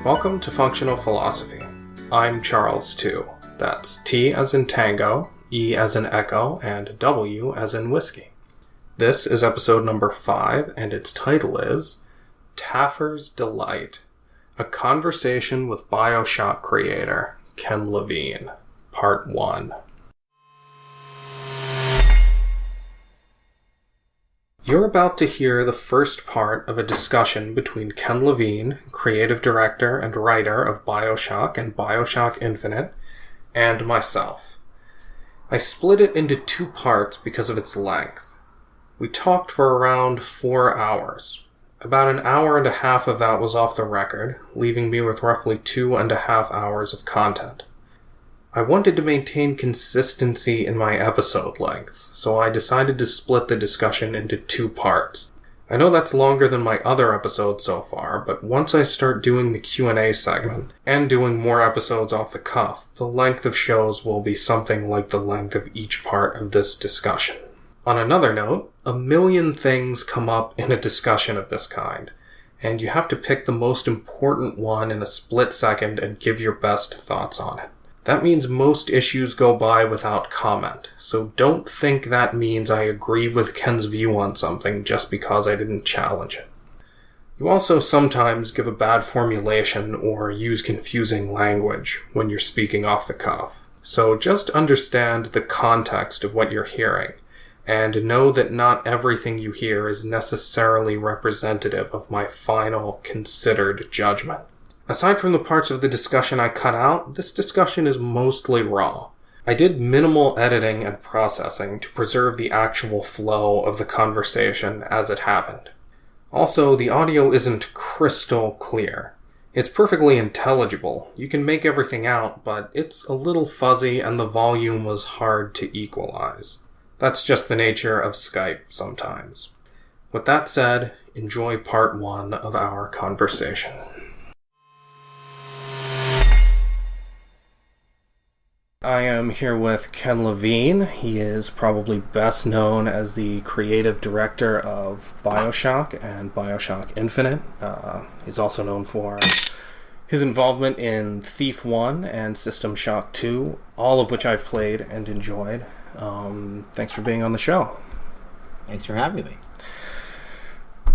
Welcome to Functional Philosophy. I'm Charles Tew. That's T as in tango, E as in echo, and W as in whiskey. This is episode number 5, and its title is Taffer's Delight, a conversation with BioShock creator Ken Levine, Part 1. You're about to hear the first part of a discussion between Ken Levine, creative director and writer of BioShock and BioShock Infinite, and myself. I split it into 2 parts because of its length. We talked for around 4 hours. About an hour and a half of that was off the record, leaving me with roughly 2.5 hours of content. I wanted to maintain consistency in my episode lengths, so I decided to split the discussion into 2 parts. I know that's longer than my other episodes so far, but once I start doing the Q&A segment, and doing more episodes off the cuff, the length of shows will be something like the length of each part of this discussion. On another note, a million things come up in a discussion of this kind, and you have to pick the most important one in a split second and give your best thoughts on it. That means most issues go by without comment, so don't think that means I agree with Ken's view on something just because I didn't challenge it. You also sometimes give a bad formulation or use confusing language when you're speaking off the cuff, so just understand the context of what you're hearing, and know that not everything you hear is necessarily representative of my final, considered judgment. Aside from the parts of the discussion I cut out, this discussion is mostly raw. I did minimal editing and processing to preserve the actual flow of the conversation as it happened. Also, the audio isn't crystal clear. It's perfectly intelligible. You can make everything out, but it's a little fuzzy and the volume was hard to equalize. That's just the nature of Skype sometimes. With that said, enjoy part 1 of our conversation. I am here with Ken Levine. He is probably best known as the creative director of BioShock and BioShock Infinite. He's also known for his involvement in Thief 1 and System Shock 2, all of which I've played and enjoyed. Thanks for being on the show. Thanks for having me.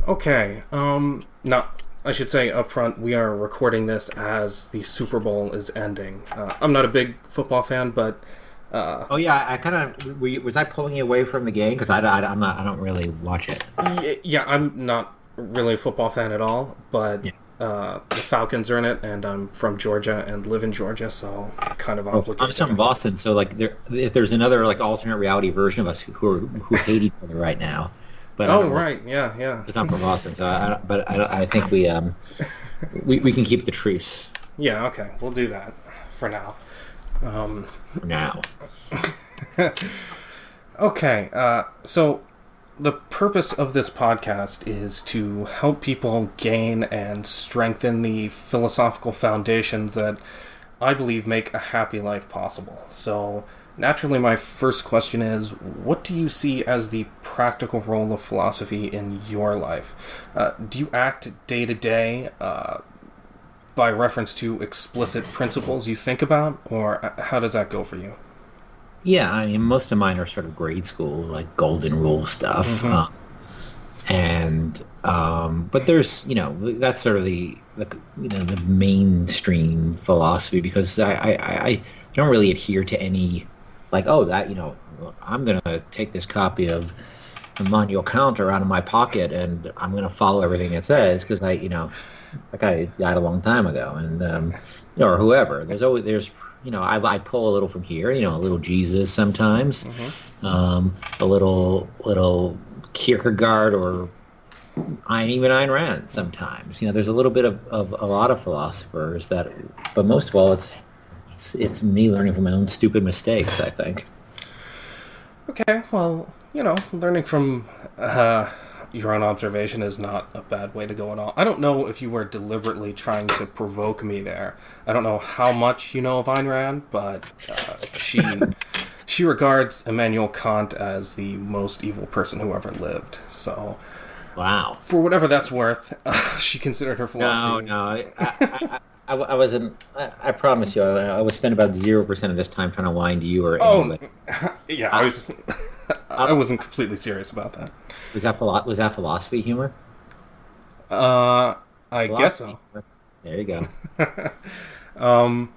Okay, now, I should say up front, we are recording this as the Super Bowl is ending. I'm not a big football fan, but... Oh yeah, I kind of... Was I pulling you away from the game? Because I don't really watch it. Yeah, I'm not really a football fan at all, but yeah. The Falcons are in it, and I'm from Georgia and live in Georgia, so kind of obligated. I'm from Boston, so like, if there's another like alternate reality version of us who hate each other right now. But right, yeah. Because I'm from Boston, so I think we can keep the truce. Yeah, okay, we'll do that for now. For now. Okay, so the purpose of this podcast is to help people gain and strengthen the philosophical foundations that I believe make a happy life possible. So naturally, my first question is, what do you see as the practical role of philosophy in your life? Do you act day to day by reference to explicit principles you think about, or how does that go for you? Yeah, I mean, most of mine are sort of grade school, like golden rule stuff. Mm-hmm. But there's, that's sort of the mainstream philosophy, because I don't really adhere to any, like, I'm going to take this copy of Immanuel Kant out of my pocket and I'm going to follow everything it says, because that guy died a long time ago, and, or whoever. I pull a little from here, a little Jesus sometimes, mm-hmm. A little Kierkegaard, or even Ayn Rand sometimes. There's a little bit of a lot of philosophers but most of all, it's me learning from my own stupid mistakes, I think. Okay, well, learning from your own observation is not a bad way to go at all. I don't know if you were deliberately trying to provoke me there. I don't know how much you know of Ayn Rand, but she regards Immanuel Kant as the most evil person who ever lived. So Wow. For whatever that's worth, she considered her philosophy. No. I wasn't. I promise you, I would spend about 0% of this time trying to wind you or Oh, anybody. yeah. I was just. I wasn't completely serious about that. Was that philosophy humor? I guess Philosophy so. humor. There you go. Um,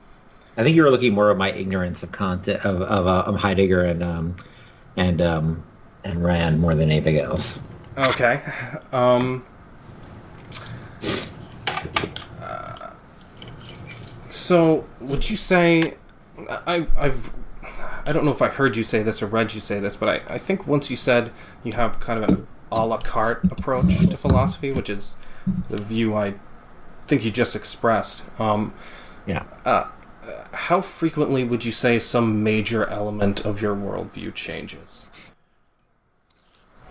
I think you were looking more at my ignorance of content of Heidegger and and Rand more than anything else. okay. So, would you say I don't know if I heard you say this or read you say this, but I think once you said you have kind of an a la carte approach to philosophy, which is the view I think you just expressed. Yeah. How frequently would you say some major element of your worldview changes?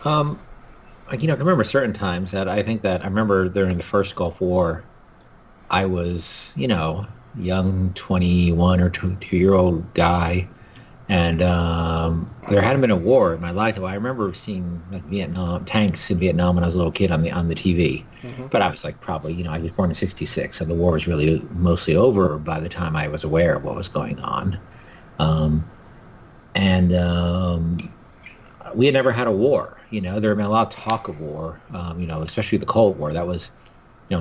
Like, I remember certain times that I remember during the first Gulf War, I was, young 21 or 22-year-old guy, and there hadn't been a war in my life. I remember seeing like Vietnam tanks in Vietnam when I was a little kid on the TV, but I was like probably, I was born in '66, so the war was really mostly over by the time I was aware of what was going on, and we had never had a war. There had been a lot of talk of war, especially the Cold War. That was,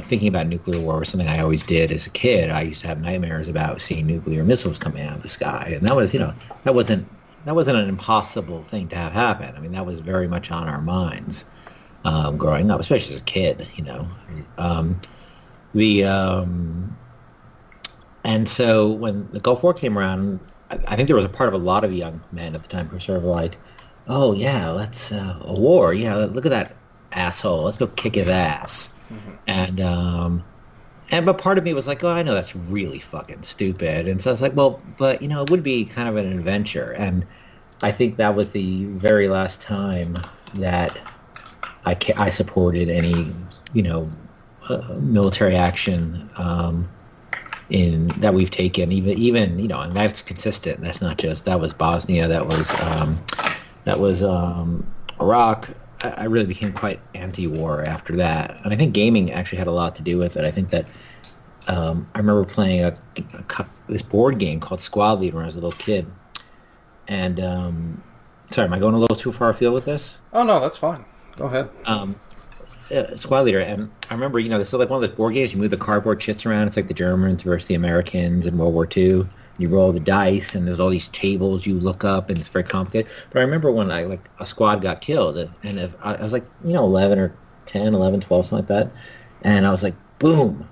thinking about nuclear war was something I always did as a kid. I used to have nightmares about seeing nuclear missiles coming out of the sky, and that was, that wasn't an impossible thing to have happen. I mean, that was very much on our minds growing up, especially as a kid. The And so when the Gulf War came around, I think there was a part of a lot of young men at the time who were sort of like, oh yeah, let's a war. Yeah, look at that asshole. Let's go kick his ass. But part of me was like, oh, I know that's really fucking stupid. And so I was like, well, but it would be kind of an adventure. And I think that was the very last time that I supported any, military action in that we've taken. Even and that's consistent. That's not just that was Bosnia. That was Iraq. I really became quite anti-war after that, and I think gaming actually had a lot to do with it. I think that I remember playing this board game called Squad Leader when I was a little kid, and sorry, am I going a little too far afield with this? Oh no, that's fine. Go ahead. Squad Leader, and I remember, this is like one of those board games. You move the cardboard chits around. It's like the Germans versus the Americans in World War II. You roll the dice, and there's all these tables you look up, and it's very complicated. But I remember when a squad got killed, and I was like, 11 or 10, 11, 12, something like that. And I was like, boom.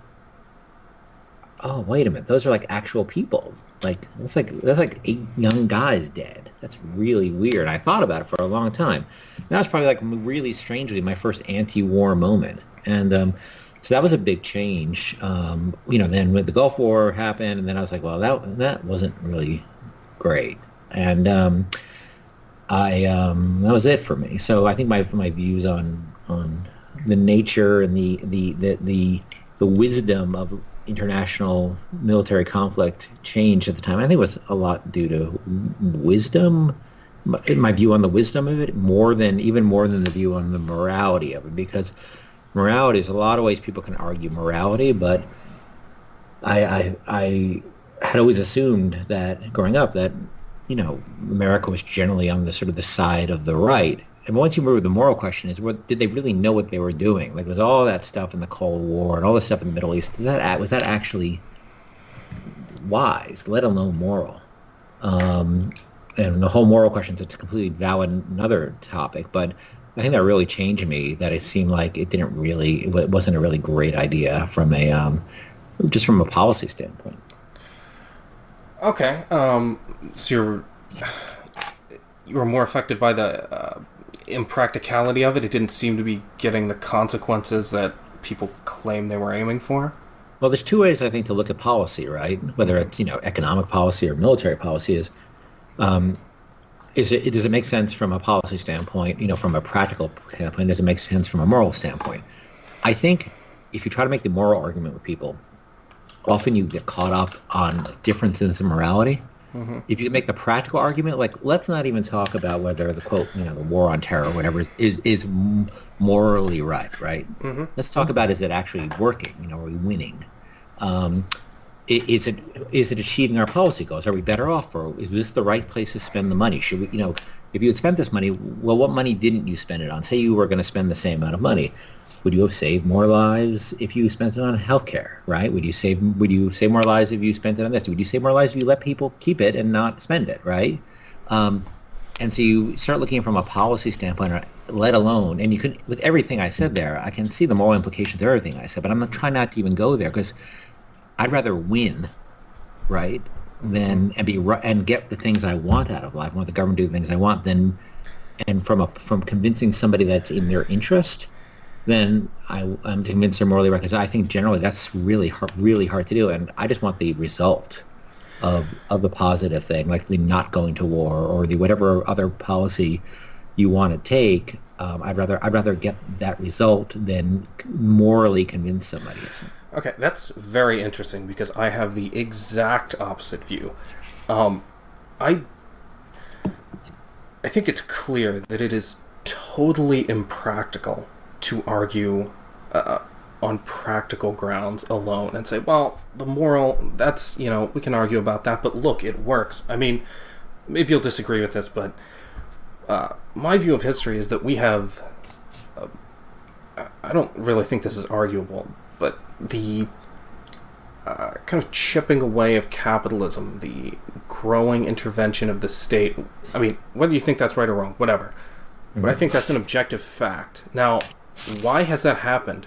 Oh, wait a minute. Those are like actual people. Like, that's like 8 young guys dead. That's really weird. I thought about it for a long time. That was probably like really strangely my first anti-war moment. And so that was a big change. Then when the Gulf War happened, and then I was like, well, that wasn't really great. And that was it for me. So I think my views on the nature and the wisdom of international military conflict changed at the time. I think it was a lot due to wisdom. My view on the wisdom of it even more than the view on the morality of it, because morality is a lot of ways people can argue morality, but I had always assumed that growing up that America was generally on the sort of the side of the right. And once you move, the moral question is, did they really know what they were doing? Like, was all that stuff in the Cold War and all this stuff in the Middle East, was that actually wise, let alone moral? And the whole moral question is a completely valid another topic, but I think that really changed me, that it seemed like it wasn't a really great idea from just from a policy standpoint. Okay. So you were more affected by the impracticality of it. It didn't seem to be getting the consequences that people claim they were aiming for. Well, there's 2 ways I think to look at policy, right? Whether it's economic policy or military policy does it make sense from a policy standpoint? From a practical standpoint, does it make sense from a moral standpoint? I think if you try to make the moral argument with people, often you get caught up on differences in morality. Mm-hmm. If you make the practical argument, like, let's not even talk about whether the quote, the war on terror, or whatever, is morally right? Mm-hmm. Let's talk about, is it actually working? Are we winning? is it achieving our policy goals? Are we better off, or is this the right place to spend the money? Should we, if you had spent this money, well, what money didn't you spend it on? Say you were going to spend the same amount of money. Would you have saved more lives if you spent it on healthcare, right? Would you save more lives if you spent it on this? Would you save more lives if you let people keep it and not spend it, right? And so you start looking from a policy standpoint, or let alone, and you can, with everything I said there, I can see the moral implications of everything I said, but I'm trying not to even go there, because I'd rather win, right, than and get the things I want out of life. I want the government to do the things I want, from convincing somebody that's in their interest, then I'm convinced they're morally right. Because I think generally that's really hard to do, and I just want the result of the positive thing, like the not going to war or the whatever other policy you want to take. I'd rather get that result than morally convince somebody. Okay, that's very interesting, because I have the exact opposite view. I think it's clear that it is totally impractical to argue on practical grounds alone and say, well, the moral, that's, we can argue about that, but look, it works. I mean, maybe you'll disagree with this, but my view of history is that we have, I don't really think this is arguable, but the kind of chipping away of capitalism, the growing intervention of the state. I mean, whether you think that's right or wrong, whatever. Mm-hmm. But I think that's an objective fact. Now, why has that happened?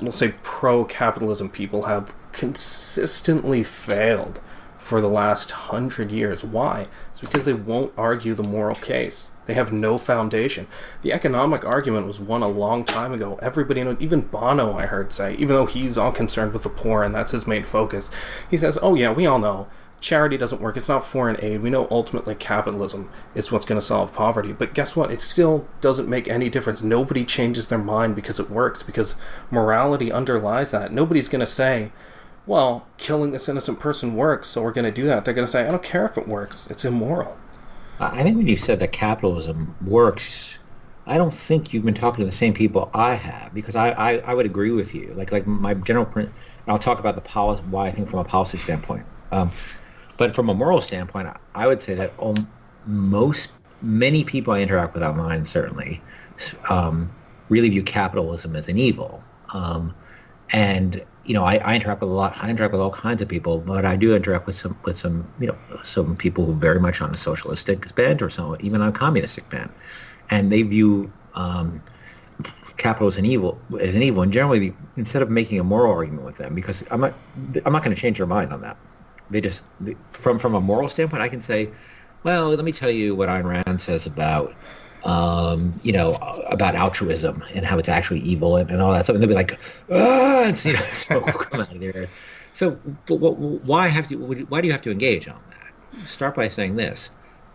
We'll say pro-capitalism people have consistently failed for the last 100 years. Why? It's because they won't argue the moral case. They have no foundation. The economic argument was won a long time ago. Everybody knows, even Bono, I heard say, even though he's all concerned with the poor and that's his main focus, he says, oh yeah, we all know charity doesn't work. It's not foreign aid. We know ultimately capitalism is what's going to solve poverty. But guess what? It still doesn't make any difference. Nobody changes their mind because it works, because morality underlies that. Nobody's going to say, well, killing this innocent person works, so we're going to do that. They're going to say, I don't care if it works. It's immoral. I think when you said that capitalism works, I don't think you've been talking to the same people I have, because I would agree with you. Like my general print, I'll talk about the policy, why I think from a policy standpoint. But from a moral standpoint, I would say that many people I interact with online, certainly, really view capitalism as an evil. And I interact with I interact with all kinds of people, but I do interact with some people who are very much on a socialistic bent, or some even on a communistic bent, and they view capitalism as an evil. And generally, instead of making a moral argument with them, because I'm not going to change their mind on that. From a moral standpoint, I can say, well, let me tell you what Ayn Rand says about about altruism and how it's actually evil and all that stuff. And they'll be like, and smoke will come out of their ears. So why do you have to engage on that? Start by saying this.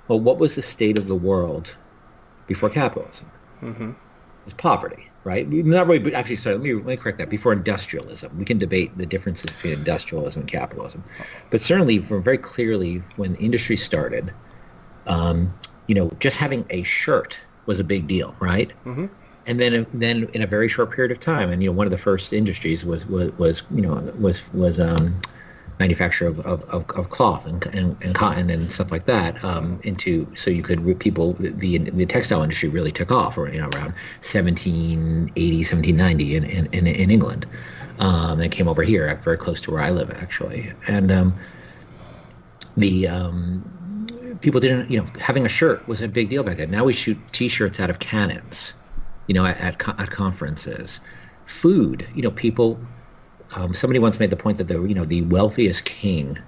Well, what was the state of the world before capitalism? Mm-hmm. It was poverty, right? Not really, but actually, sorry, let me correct that. Before industrialism. We can debate the differences between industrialism and capitalism. But certainly, very clearly, when industry started, just having a shirt was a big deal, right? Mm-hmm. And then in a very short period of time, and one of the first industries was manufacture of cloth and cotton and stuff like that. So you could the textile industry really took off, around 1780, 1790 in England. And it came over here, very close to where I live, actually, and people didn't, having a shirt was a big deal back then. Now we shoot T-shirts out of cannons, at conferences. Food, people. Somebody once made the point that the wealthiest king,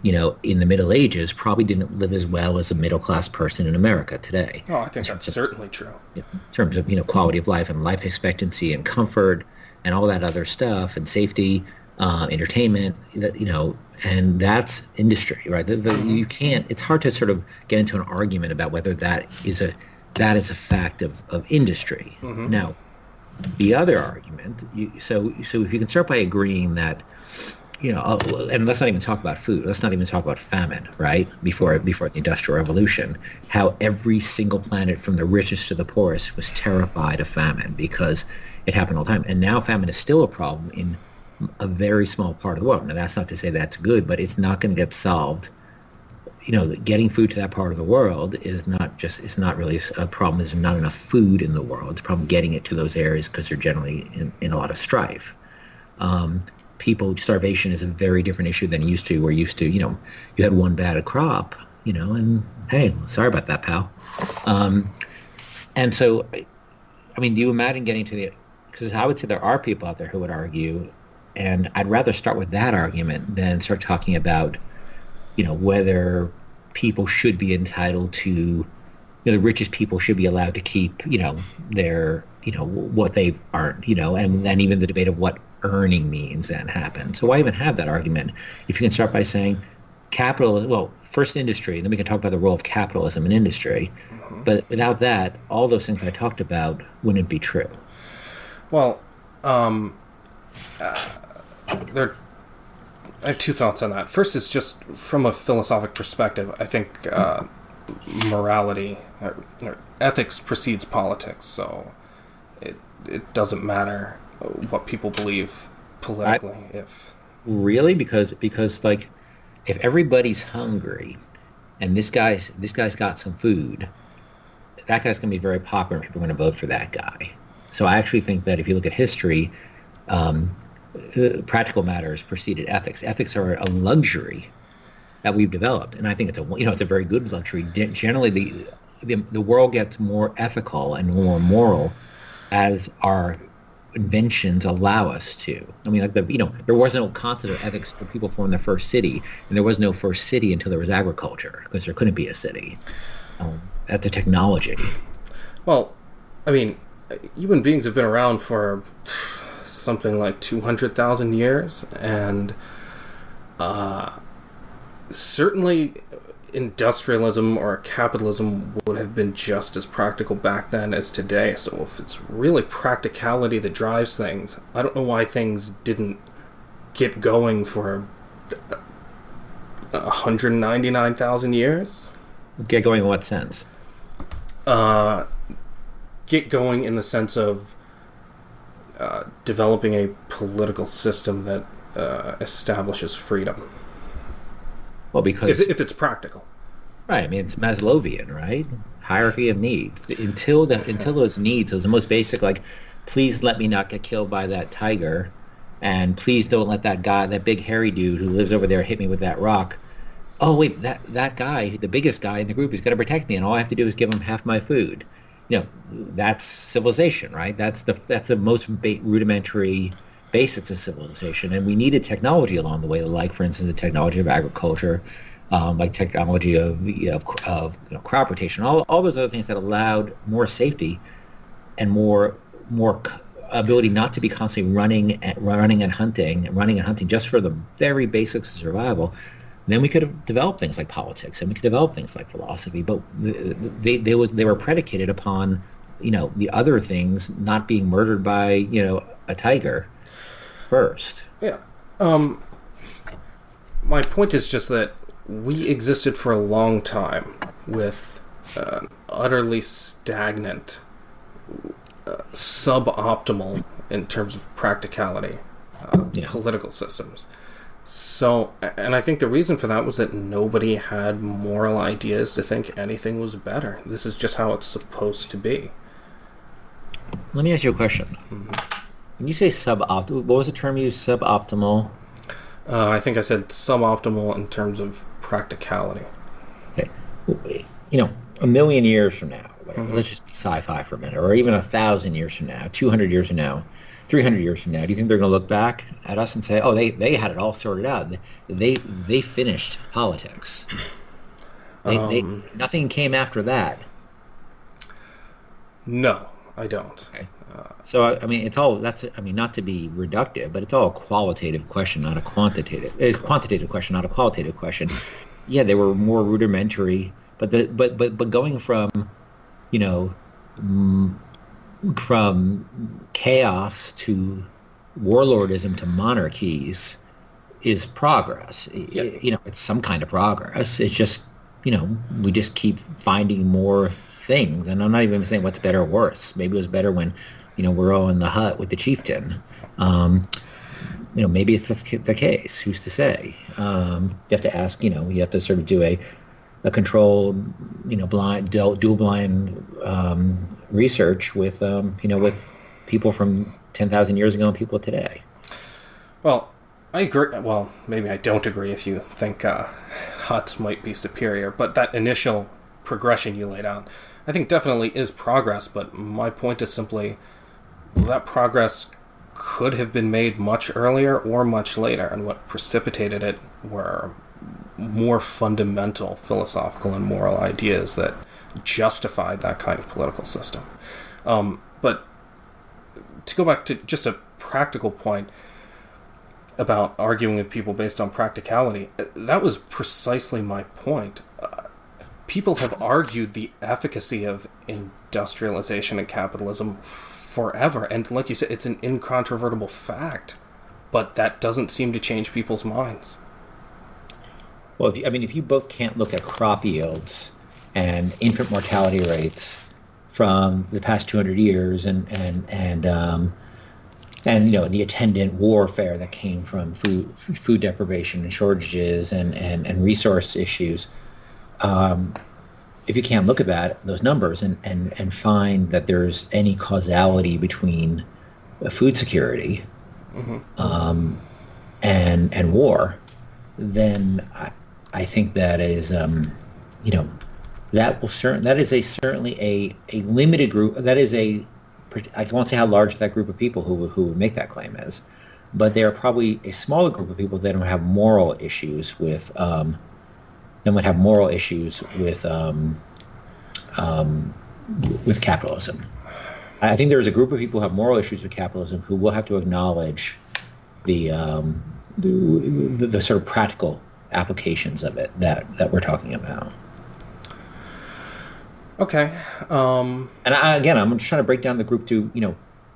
in the Middle Ages probably didn't live as well as a middle-class person in America today. Oh, I think that's certainly true. In terms of quality of life and life expectancy and comfort and all that other stuff and safety, entertainment, and that's industry, right? You can't. It's hard to sort of get into an argument about whether that is a fact of industry. Mm-hmm. Now, the other argument. So if you can start by agreeing that, and let's not even talk about food. Let's not even talk about famine, right? Before the Industrial Revolution, how every single planet, from the richest to the poorest, was terrified of famine because it happened all the time. And now famine is still a problem in a very small part of the world. Now, that's not to say that's good, but it's not going to get solved. Getting food to that part of the world is not really a problem. There's not enough food in the world. It's a problem getting it to those areas because they're generally in a lot of strife. Starvation is a very different issue than it used to. Where used to, you had one bad crop, and hey, sorry about that, pal. And so, do you imagine getting to the? Because I would say there are people out there who would argue, and I'd rather start with that argument than start talking about, whether people should be entitled to, the richest people should be allowed to keep, their, what they've earned, and then even the debate of what earning means then happen. So why even have that argument if you can start by saying first industry, then we can talk about the role of capitalism in industry. Mm-hmm. But without that, all those things I talked about wouldn't be true. Well, I have two thoughts on that. First is just from a philosophic perspective. I think morality or ethics precedes politics, so it doesn't matter what people believe politically. Really, because like, if everybody's hungry and this guy's got some food, that guy's going to be very popular and people are going to vote for that guy. So I actually think that if you look at history, practical matters preceded ethics. Ethics are a luxury that we've developed, and I think it's a very good luxury. Generally, the world gets more ethical and more moral as our inventions allow us to. There was no concept of ethics when people formed their first city, and there was no first city until there was agriculture, because there couldn't be a city. That's a technology. Well, human beings have been around for something like 200,000 years, and certainly industrialism or capitalism would have been just as practical back then as today. So if it's really practicality that drives things, I don't know why things didn't get going for 199,000 years. Get going in what sense? Get going in the sense of developing a political system that establishes freedom. Well, because if it's practical, right? It's Maslowian, right? Hierarchy of needs. Until those needs, those the most basic, like, please let me not get killed by that tiger, and please don't let that guy, that big hairy dude who lives over there, hit me with that rock. Oh wait, that guy, the biggest guy in the group, is going to protect me, and all I have to do is give him half my food. That's civilization, right? That's the most rudimentary basics of civilization, and we needed technology along the way, like, for instance, the technology of agriculture, like technology of crop rotation, all those other things that allowed more safety and more ability not to be constantly running and hunting just for the very basics of survival. And then we could have developed things like politics, and we could develop things like philosophy, but they were predicated upon the other things not being murdered by a tiger first. Yeah. My point is just that we existed for a long time with utterly stagnant, suboptimal in terms of practicality, political systems. So, and I think the reason for that was that nobody had moral ideas to think anything was better. This is just how it's supposed to be. Let me ask you a question. Mm-hmm. When you say suboptimal, what was the term you used? Suboptimal? I think I said suboptimal in terms of practicality. Okay. A million years from now, mm-hmm. Let's just be sci-fi for a minute, or even 1,000 years from now, 200 years from now, 300 years from now, do you think they're going to look back at us and say, oh, they had it all sorted out. They finished politics. Nothing came after that. No, I don't. Okay. So, it's all, not to be reductive, but it's all a qualitative question, not a quantitative. It's a quantitative question, not a qualitative question. Yeah, they were more rudimentary, but going from chaos to warlordism to monarchies is progress. Yep. It's some kind of progress. It's just, we just keep finding more things. And I'm not even saying what's better or worse. Maybe it was better when, we're all in the hut with the chieftain. maybe it's the case. Who's to say? You have to ask. You have to sort of do a controlled, blind, dual blind research with, with people from 10,000 years ago and people today. Well, I agree. Well, maybe I don't agree if you think huts might be superior, but that initial progression you laid out, I think definitely is progress, but my point is simply that progress could have been made much earlier or much later, and what precipitated it were more fundamental philosophical and moral ideas that justified that kind of political system. But to go back to just a practical point about arguing with people based on practicality, that was precisely my point. People have argued the efficacy of industrialization and capitalism forever, and like you said, it's an incontrovertible fact, but that doesn't seem to change people's minds. Well, if you both can't look at crop yields and infant mortality rates from the past 200 years and the attendant warfare that came from food deprivation and shortages and resource issues, if you can't look at those numbers and find that there's any causality between food security and war, then I think that is that is certainly a limited group. That is I won't say how large that group of people who would make that claim is, but they are probably a smaller group of people that don't have moral issues with capitalism. I think there's a group of people who have moral issues with capitalism who will have to acknowledge the sort of practical applications of it that we're talking about. Okay. And I'm just trying to break down the group to,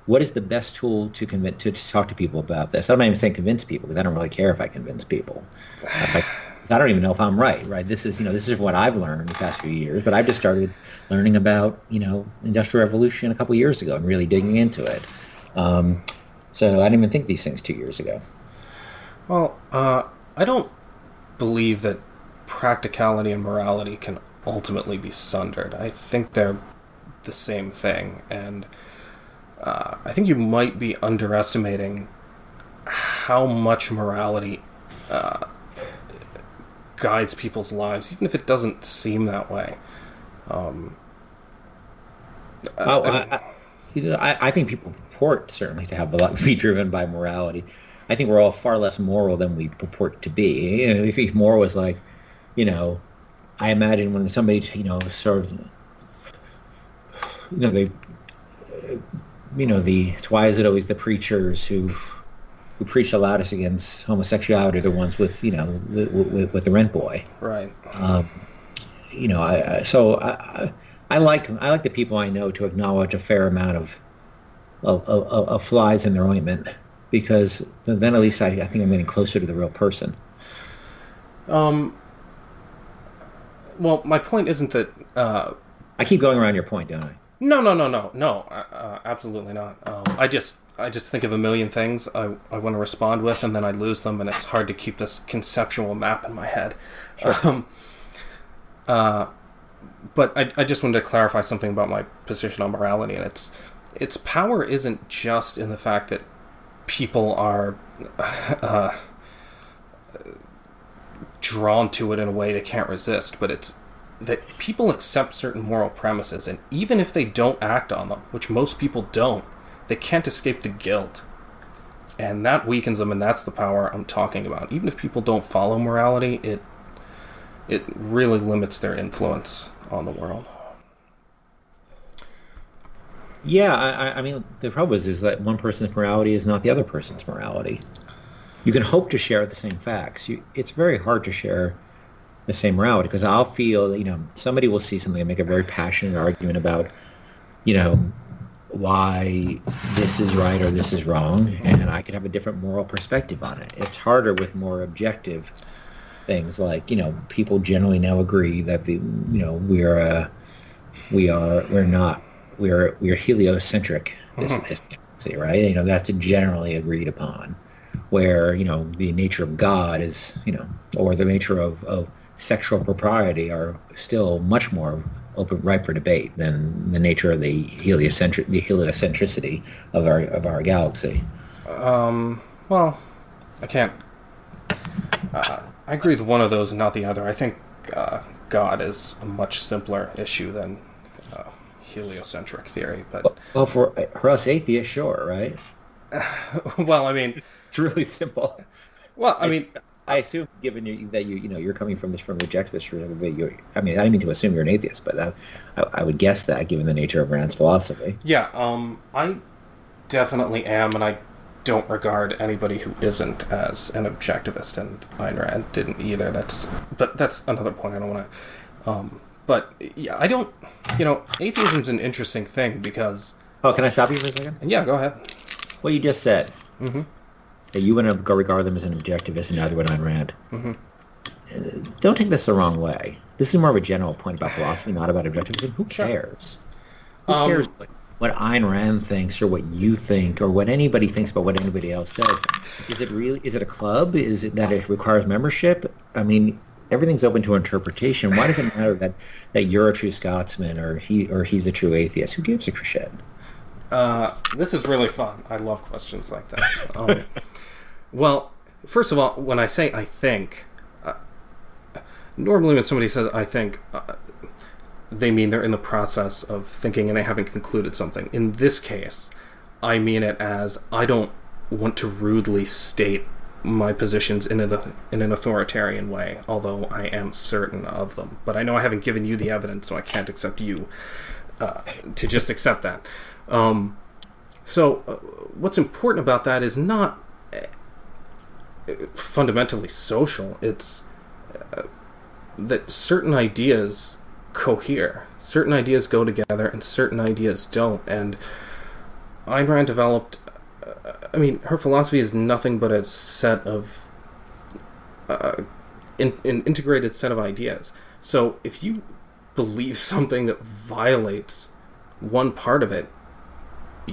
what is the best tool to talk to people about this? I'm not even saying convince people, because I don't really care if I convince people. Because I don't even know if I'm right? This is what I've learned the past few years, but I've just started learning about, Industrial Revolution a couple years ago and really digging into it. So I didn't even think these things 2 years ago. Well, I don't believe that practicality and morality can ultimately be sundered. I think they're the same thing, and I think you might be underestimating how much morality guides people's lives, even if it doesn't seem that way. I think people purport certainly to have a lot be driven by morality. I think we're all far less moral than we purport to be. If moral was like, I imagine when somebody, sort of, why is it always the preachers who preach the loudest against homosexuality are the ones with the rent boy, right? I like the people I know to acknowledge a fair amount of flies in their ointment, because then at least I think I'm getting closer to the real person. Well, my point isn't that... I keep going around your point, don't I? No, absolutely not. I just think of a million things I want to respond with, and then I lose them, and it's hard to keep this conceptual map in my head. Sure. But I just wanted to clarify something about my position on morality, and its power isn't just in the fact that people are drawn to it in a way they can't resist, but it's that people accept certain moral premises, and even if they don't act on them, which most people don't, they can't escape the guilt. And that weakens them, and that's the power I'm talking about. Even if people don't follow morality, it really limits their influence on the world. Yeah, I mean, the problem is that one person's morality is not the other person's morality. You can hope to share the same facts. It's very hard to share the same morality, because I'll feel, somebody will see something and make a very passionate argument about, why this is right or this is wrong, and I could have a different moral perspective on it. It's harder with more objective things like, people generally now agree that we're heliocentric, right? That's generally agreed upon. where, the nature of God is, or the nature of sexual propriety are still much more open, ripe for debate than the nature of the heliocentricity of our galaxy. Well, I can't. I agree with one of those and not the other. I think God is a much simpler issue than heliocentric theory. But well, for us atheists, sure, right? Well, I mean, it's really simple. Well, I mean, I assume, given that you're coming from objectivist, I didn't mean to assume you're an atheist, but I would guess that, given the nature of Rand's philosophy. Yeah, I definitely am, and I don't regard anybody who isn't as an objectivist, and Ayn Rand didn't either. But that's another point. I don't want to. But yeah, I don't. Atheism's an interesting thing because. Oh, can I stop you for a second? Yeah, go ahead. What you just said. Mm-hmm. That you wouldn't regard them as an objectivist, and neither would Ayn Rand. Mm-hmm. Don't take this the wrong way. This is more of a general point about philosophy, not about objectivism. Who cares? Who cares what Ayn Rand thinks, or what you think, or what anybody thinks about what anybody else does? Is it a club? Is it that it requires membership? I mean, everything's open to interpretation. Why does it matter that you're a true Scotsman or he's a true atheist? Who gives a shit? This is really fun. I love questions like that. Well, first of all, when I say I think, normally when somebody says I think, they mean they're in the process of thinking and they haven't concluded something. In this case, I mean it as I don't want to rudely state my positions in an authoritarian way, although I am certain of them. But I know I haven't given you the evidence, so I can't accept you to just accept that. So what's important about that is not fundamentally social. It's that certain ideas cohere. Certain ideas go together and certain ideas don't. And Ayn Rand developed, her philosophy is nothing but a set of an integrated set of ideas. So if you believe something that violates one part of it,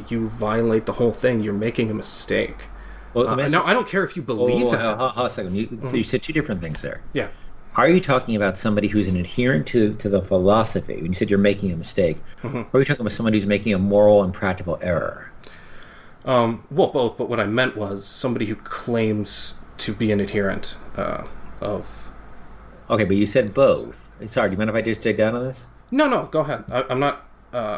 you violate the whole thing. You're making a mistake. Well, no, I don't care if you believe that. Hold on a second. You said two different things there. Yeah. Are you talking about somebody who's an adherent to the philosophy? When you said you're making a mistake, or are you talking about somebody who's making a moral and practical error? Well, both. But what I meant was somebody who claims to be an adherent of. Okay, but you said both. Sorry, do you mind if I just dig down on this? No, go ahead. I'm not.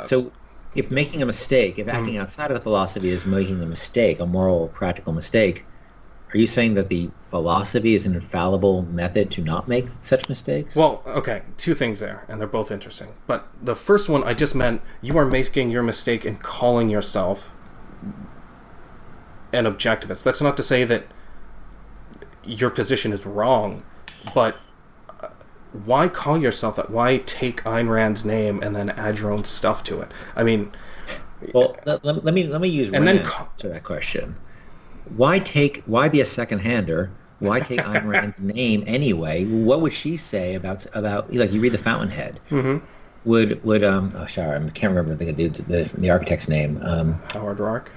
So, if making a mistake, if acting outside of the philosophy is making a mistake, a moral or practical mistake, are you saying that the philosophy is an infallible method to not make such mistakes? Well, okay, two things there, and they're both interesting. But the first one, I just meant you are making your mistake in calling yourself an objectivist. That's not to say that your position is wrong, but why call yourself that? Why take Ayn Rand's name and then add your own stuff to it? I mean... Well, let me use Rand to answer that question. Why be a second-hander? Why take Ayn Rand's name anyway? What would she say about like you read The Fountainhead? Mm-hmm. Sorry, I can't remember the architect's name. Howard Roark.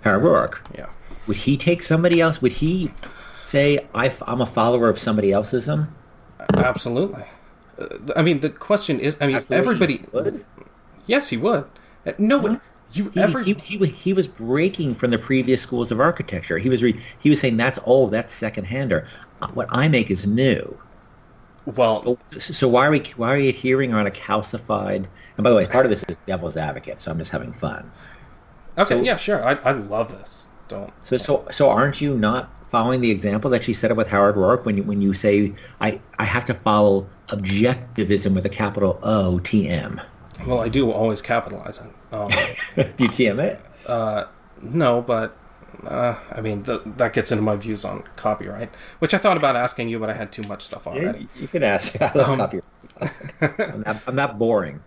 Howard Roark. Yeah. Would he take somebody else? Would he say I'm a follower of somebody elseism? Absolutely. The question is, Absolutely, everybody would? Yes, he would. No, but he was breaking from the previous schools of architecture. He was saying that's old, that's second-hander. What I make is new. Well, so why are we adhering on a calcified? And by the way, part of this is devil's advocate, so I'm just having fun. Okay, yeah, sure. I love this. Don't. So aren't you not following the example that she set up with Howard Roark when you say I have to follow objectivism with a capital O-T-M? Well, I do always capitalize it. Do you TM it? No, but that gets into my views on copyright, which I thought about asking you, but I had too much stuff already. You can ask. I love copyright. I'm not boring.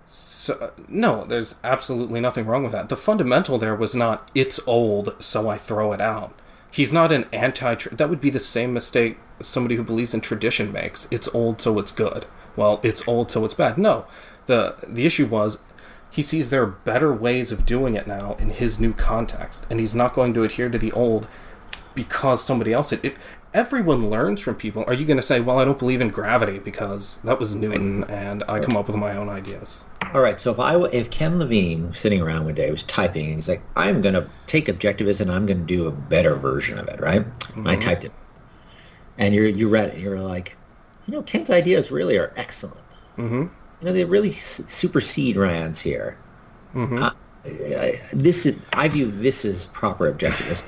So, no, there's absolutely nothing wrong with that. The fundamental there was not, it's old, so I throw it out. He's not an that would be the same mistake somebody who believes in tradition makes. It's old, so it's good. Well, it's old, so it's bad. No. The issue was, He sees there are better ways of doing it now in his new context, and he's not going to adhere to the old because somebody else did. Everyone learns from people. Are you going to say, well, I don't believe in gravity because that was Newton and I come up with my own ideas? All right, so if Ken Levine was sitting around one day, was typing, and he's like, I'm going to take Objectivism and I'm going to do a better version of it, right? Mm-hmm. And I typed it. And you read it, and you're like, Ken's ideas really are excellent. Mm-hmm. They really supersede Rand's here. Mm-hmm. I view this as proper Objectivism.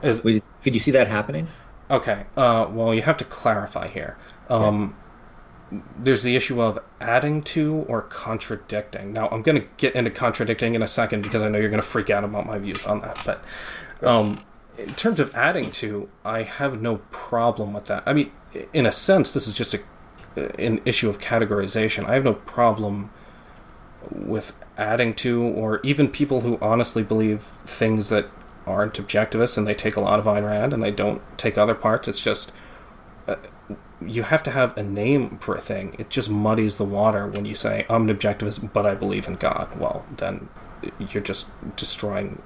Could you see that happening? Okay. Well, you have to clarify here. There's the issue of adding to or contradicting. Now, I'm going to get into contradicting in a second because I know you're going to freak out about my views on that. But in terms of adding to, I have no problem with that. I mean, in a sense, this is just an issue of categorization. I have no problem with adding to, or even people who honestly believe things that aren't objectivists and they take a lot of Ayn Rand and they don't take other parts. It's just you have to have a name for a thing. It just muddies the water when you say I'm an objectivist but I believe in God. Well, then you're just destroying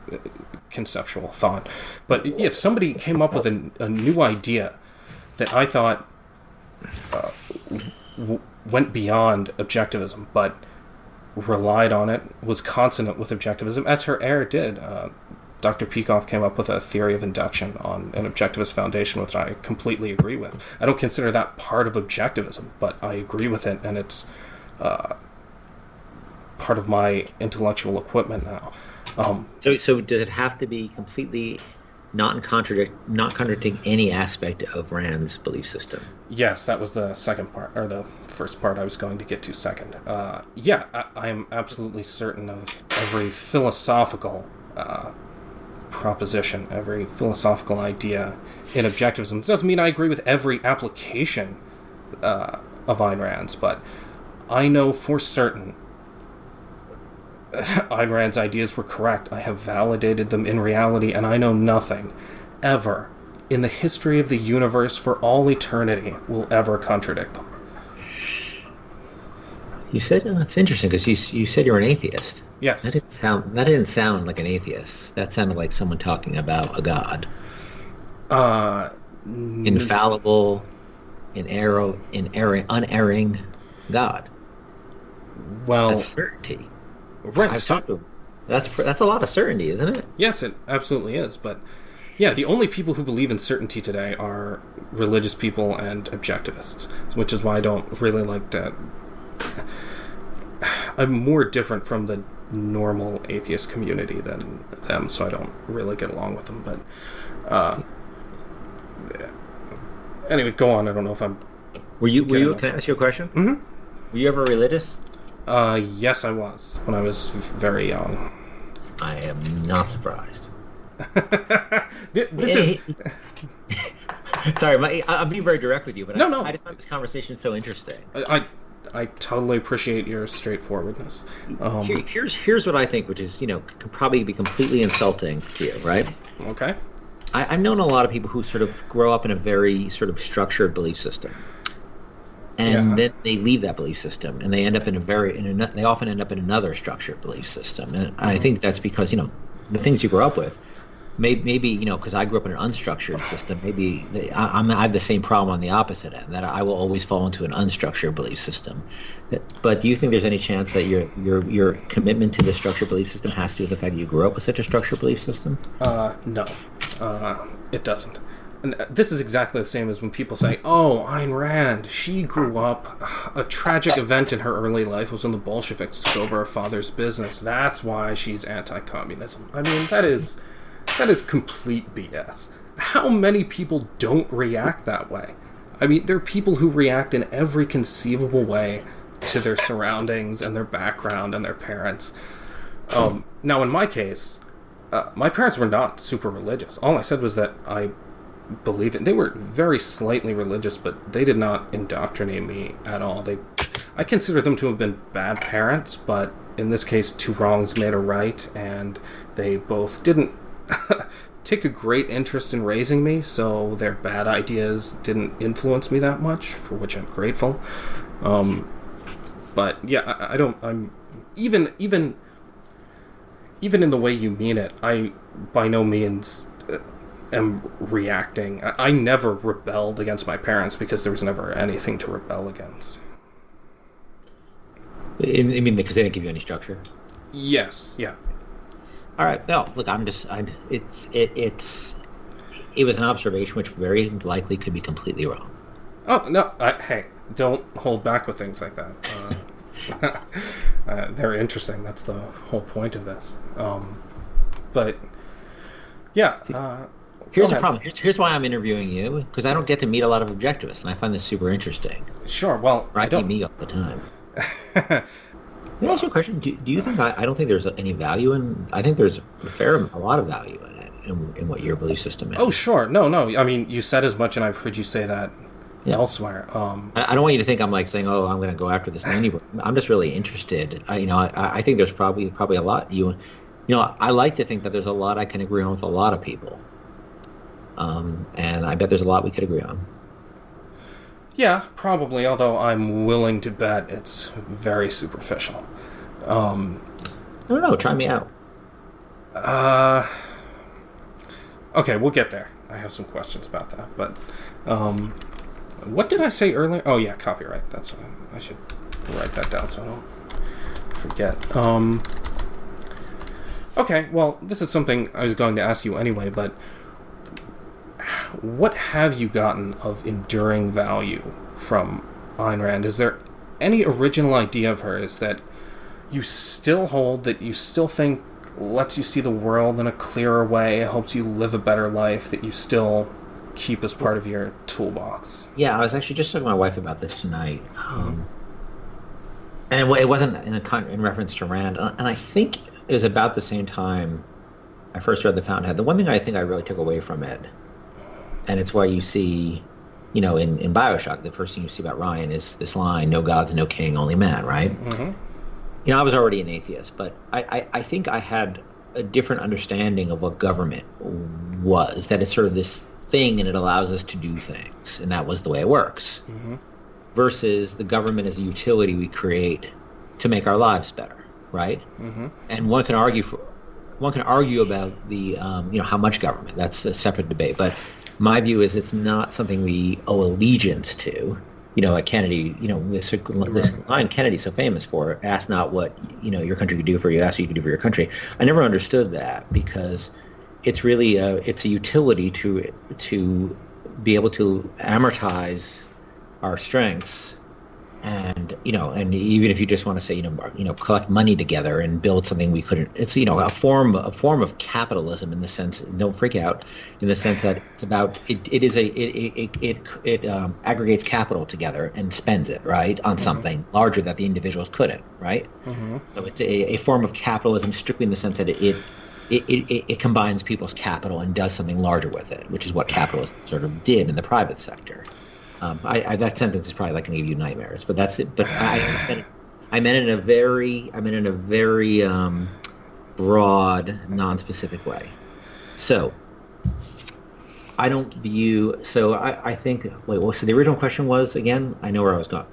conceptual thought. But if somebody came up with a new idea that I thought went beyond objectivism but relied on it, was consonant with objectivism, as her heir did, Dr. Peikoff came up with a theory of induction on an objectivist foundation, which I completely agree with. I don't consider that part of objectivism, but I agree with it, and it's part of my intellectual equipment now. So does it have to be completely not contradicting any aspect of Rand's belief system? Yes, that was the second part, or the first part I was going to get to second. I am absolutely certain of every philosophical proposition, every philosophical idea in objectivism. It doesn't mean I agree with every application of Ayn Rand's, but I know for certain Ayn Rand's ideas were correct. I have validated them in reality, and I know nothing ever in the history of the universe for all eternity will ever contradict them. You said that's interesting because you said you're an atheist. Yes. That didn't sound like an atheist. That sounded like someone talking about a god. Infallible, unerring God. Well, that's certainty. Right. That's a lot of certainty, isn't it? Yes, it absolutely is. But yeah, the only people who believe in certainty today are religious people and objectivists, which is why I don't really like to. I'm more different from the normal atheist community than them, so I don't really get along with them. But anyway, go on. I don't know if I'm. Were you? Can I ask you a question? Mm-hmm. Were you ever religious? Yes, I was when I was very young. I am not surprised. This is. Sorry, I'm being very direct with you, but no. I just find this conversation so interesting. I totally appreciate your straightforwardness. Here's what I think, which is, could probably be completely insulting to you, right? Okay. I've known a lot of people who sort of grow up in a very sort of structured belief system, and then they leave that belief system, and they end up they often end up in another structured belief system, and I think that's because the things you grow up with. Maybe because I grew up in an unstructured system. Maybe I have the same problem on the opposite end, that I will always fall into an unstructured belief system. But do you think there's any chance that your commitment to the structured belief system has to do with the fact that you grew up with such a structured belief system? No, it doesn't. And this is exactly the same as when people say, "Oh, Ayn Rand, she grew up. A tragic event in her early life was when the Bolsheviks took over her father's business. That's why she's anti-communism." I mean, that is complete BS. How many people don't react that way? I mean, there are people who react in every conceivable way to their surroundings and their background and their parents. Now, in my case, my parents were not super religious. All I said was that I believed it. They were very slightly religious, but they did not indoctrinate me at all. I consider them to have been bad parents, but in this case, two wrongs made a right, and they both didn't take a great interest in raising me, so their bad ideas didn't influence me that much, for which I'm grateful. But yeah, I don't. I'm even in the way you mean it. I by no means am reacting. I never rebelled against my parents because there was never anything to rebel against. I mean, because they didn't give you any structure. Yes. Yeah. All right. No, look, it was an observation which very likely could be completely wrong. Oh no! Hey, don't hold back with things like that. They're interesting. That's the whole point of this. But yeah. Here's the problem. Here's why I'm interviewing you, because I don't get to meet a lot of objectivists, and I find this super interesting. Sure. Well, I don't meet all the time. Can I ask you a question? Do you think I don't think there's any value in? I think there's a lot of value in it, in what your belief system is. Oh, sure. No. I mean, you said as much, and I've heard you say that elsewhere. I don't want you to think I'm like saying, "Oh, I'm going to go after this anyway." I'm just really interested. I think there's probably a lot. I like to think that there's a lot I can agree on with a lot of people, and I bet there's a lot we could agree on. Yeah, probably, although I'm willing to bet it's very superficial. I don't know, try me out. Okay, we'll get there. I have some questions about that, but what did I say earlier? Oh yeah, copyright. That's what I should write that down so I don't forget. Okay, well, this is something I was going to ask you anyway, but what have you gotten of enduring value from Ayn Rand? Is there any original idea of hers that you still hold, that you still think lets you see the world in a clearer way, helps you live a better life, that you still keep as part of your toolbox? Yeah, I was actually just talking to my wife about this tonight. And it wasn't in reference to Rand, and I think it was about the same time I first read The Fountainhead. The one thing I think I really took away from it, and it's why you see, in BioShock, the first thing you see about Ryan is this line, "No gods, no king, only man," right? Mm-hmm. I was already an atheist, but I think I had a different understanding of what government was, that it's sort of this thing and it allows us to do things, and that was the way it works. Mm-hmm. Versus the government as a utility we create to make our lives better, right? Mm-hmm. And one can argue about the, how much government. That's a separate debate, but my view is it's not something we owe allegiance to. Like Kennedy, this line Kennedy's so famous for, ask not what, your country could do for you, ask what you could do for your country. I never understood that, because it's really it's a utility to be able to amortize our strengths. And and even if you just want to say collect money together and build something we couldn't, it's a form of capitalism, in the sense, don't freak out, in the sense that it's about it aggregates capital together and spends it right on something larger that the individuals couldn't, right? Mm-hmm. So it's a form of capitalism, strictly in the sense that it combines people's capital and does something larger with it, which is what capitalism sort of did in the private sector. That sentence is probably like going to give you nightmares, but that's it. But I meant it in a very broad, non-specific way. So I don't view. So I think. Wait. Well, so the original question was, again, I know where I was going.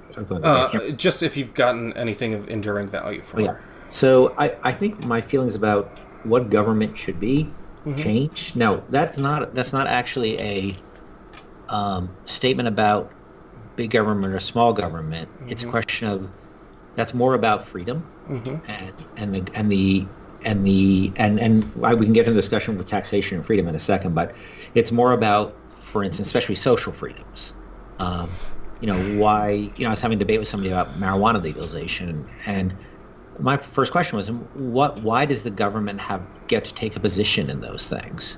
Just if you've gotten anything of enduring value from her. So I think my feelings about what government should be change. Now that's not actually a statement about big government or small government. It's a question of, that's more about freedom, and we can get into a discussion with taxation and freedom in a second, but it's more about, for instance, especially social freedoms. Why, I was having a debate with somebody about marijuana legalization, and my first question was, why does the government get to take a position in those things?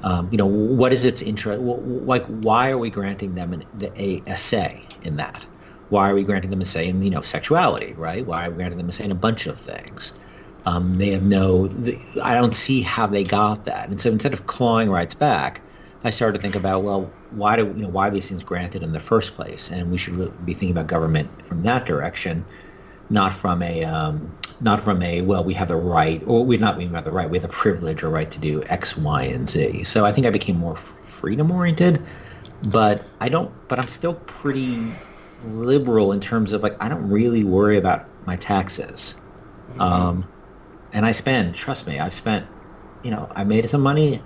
What is its interest? Like, why are we granting them a say in that? Why are we granting them a say in, sexuality, right? Why are we granting them a say in a bunch of things? They have I don't see how they got that. And so instead of clawing rights back, I started to think about, well, why are these things granted in the first place? And we should really be thinking about government from that direction, not from a well, we have the right, or we not even have the right, we have the privilege or right to do X, Y, and Z. So I think I became more freedom oriented, but I'm still pretty liberal in terms of like I don't really worry about my taxes. And trust me, I've spent, I made some money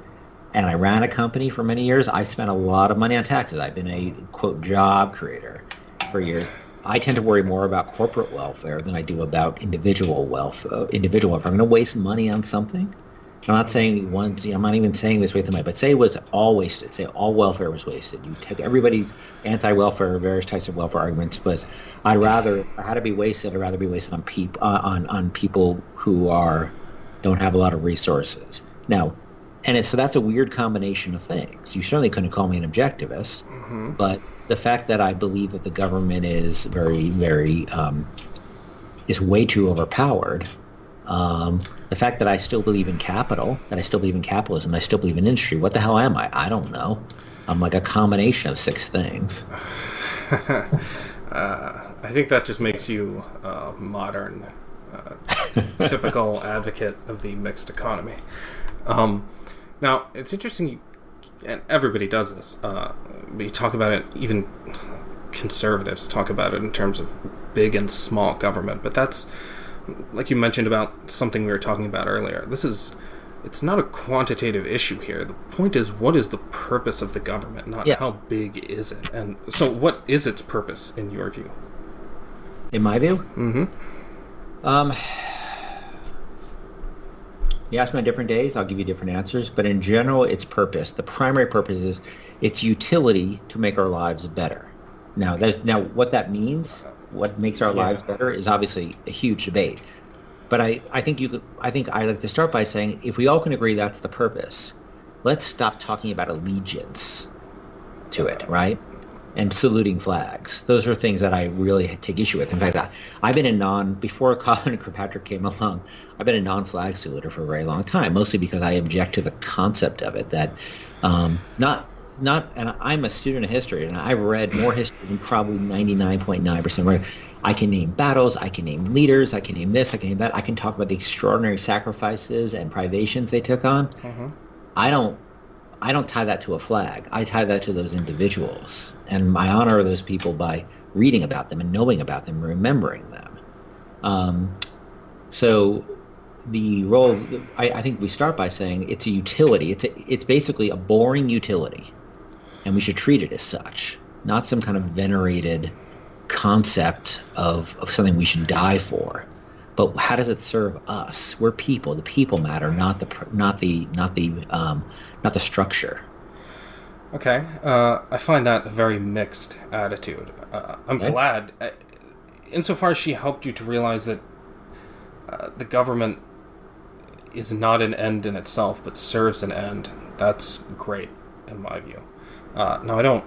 and I ran a company for many years. I spent a lot of money on taxes. I've been a, quote, job creator for years. I tend to worry more about corporate welfare than I do about individual welfare. If I'm going to waste money on something, I'm not saying I'm not even saying this waste of money, but say it was all wasted. Say all welfare was wasted. You take everybody's anti-welfare, various types of welfare arguments, but if I had to be wasted, I'd rather be wasted on people who don't have a lot of resources. Now, so that's a weird combination of things. You certainly couldn't call me an objectivist, but the fact that I believe that the government is very, very is way too overpowered. The fact that I still believe in capital, that I still believe in capitalism, I still believe in industry. What the hell am I? I don't know. I'm like a combination of 6 things. I think that just makes you a modern, typical advocate of the mixed economy. Now, it's interesting, and everybody does this, we talk about it, even conservatives talk about it in terms of big and small government, but that's, like you mentioned about something we were talking about earlier, it's not a quantitative issue here. The point is, what is the purpose of the government, not how big is it? And so what is its purpose in your view? In my view? You ask me on different days, I'll give you different answers, but in general, its purpose, the primary purpose is its utility to make our lives better. Now, what that means, what makes our lives better, is obviously a huge debate. But I think I'd like to start by saying, if we all can agree that's the purpose, let's stop talking about allegiance to it, right? And saluting flags. Those are things that I really take issue with. In fact, I've been before Colin Kirkpatrick came along, I've been a non-flag saluter for a very long time, mostly because I object to the concept of it, that and I'm a student of history, and I've read more history than probably 99.9%. I can name battles, I can name leaders, I can name this, I can name that. I can talk about the extraordinary sacrifices and privations they took on. I don't tie that to a flag. I tie that to those individuals. And I honor those people by reading about them and knowing about them and remembering them. So the role, I think we start by saying it's a utility. It's basically a boring utility. And we should treat it as such, not some kind of venerated concept of something we should die for. But how does it serve us? We're people. The people matter, not the structure. Okay, I find that a very mixed attitude. I'm glad, insofar as she helped you to realize that the government is not an end in itself, but serves an end. That's great, in my view. Now,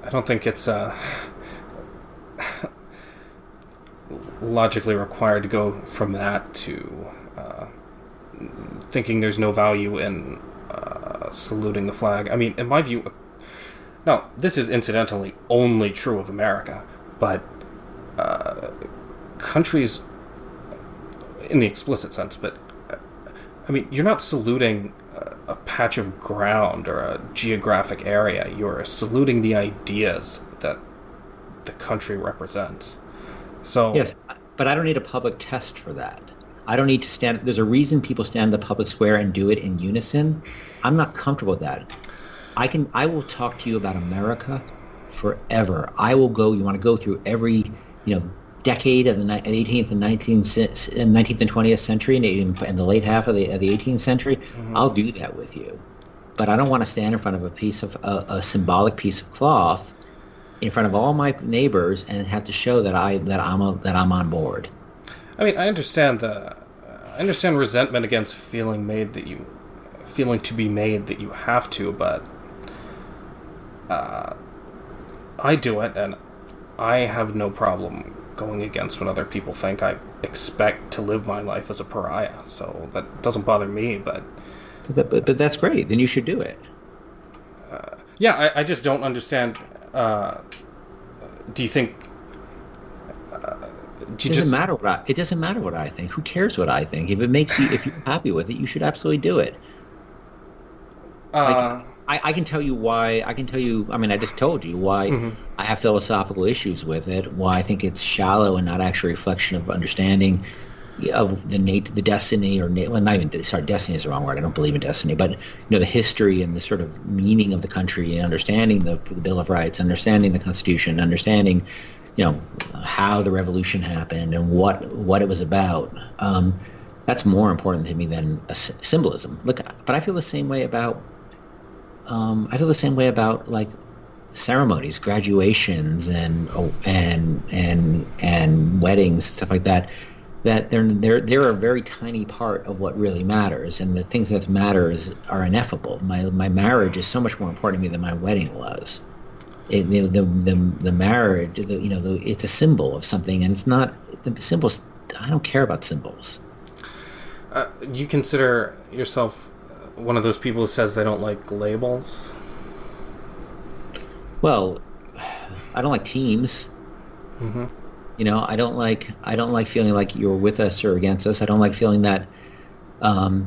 I don't think it's logically required to go from that to thinking there's no value in saluting the flag. I mean, in my view, now, this is incidentally only true of America, but countries, in the explicit sense, but I mean, you're not saluting a patch of ground or a geographic area. You're saluting the ideas that the country represents. So, yeah, but I don't need a public test for that. I don't need to stand. There's a reason people stand in the public square and do it in unison. I'm not comfortable with that. I will talk to you about America forever. I will go. You want to go through every decade of the 18th and 19th and 20th century and the late half of the 18th century. I'll do that with you. But I don't want to stand in front of a symbolic piece of cloth in front of all my neighbors and have to show that I'm on board. I mean, I understand resentment against feeling to be made that you have to, but I do it, and I have no problem going against what other people think. I expect to live my life as a pariah, so that doesn't bother me. But that's great. Then you should do it. I just don't understand. Do you think? It doesn't matter what I think. Who cares what I think? If you're happy with it, you should absolutely do it. I I can tell you why. I can tell you. I mean, I just told you why I have philosophical issues with it. Why I think it's shallow and not actually a reflection of understanding of the destiny, or well, not even. Sorry, destiny is the wrong word. I don't believe in destiny, but the history and the sort of meaning of the country, and understanding the Bill of Rights, understanding the Constitution, understanding, how the revolution happened and what it was about. That's more important to me than symbolism. Look, but I feel the same way about. Like ceremonies, graduations, and weddings, stuff like that. That they're a very tiny part of what really matters, and the things that matters are ineffable. My marriage is so much more important to me than my wedding was. The marriage, it's a symbol of something, and it's not the symbols. I don't care about symbols. You consider yourself one of those people who says they don't like labels? Well, I don't like teams. Mm-hmm. I don't like feeling like you're with us or against us. I don't like feeling that I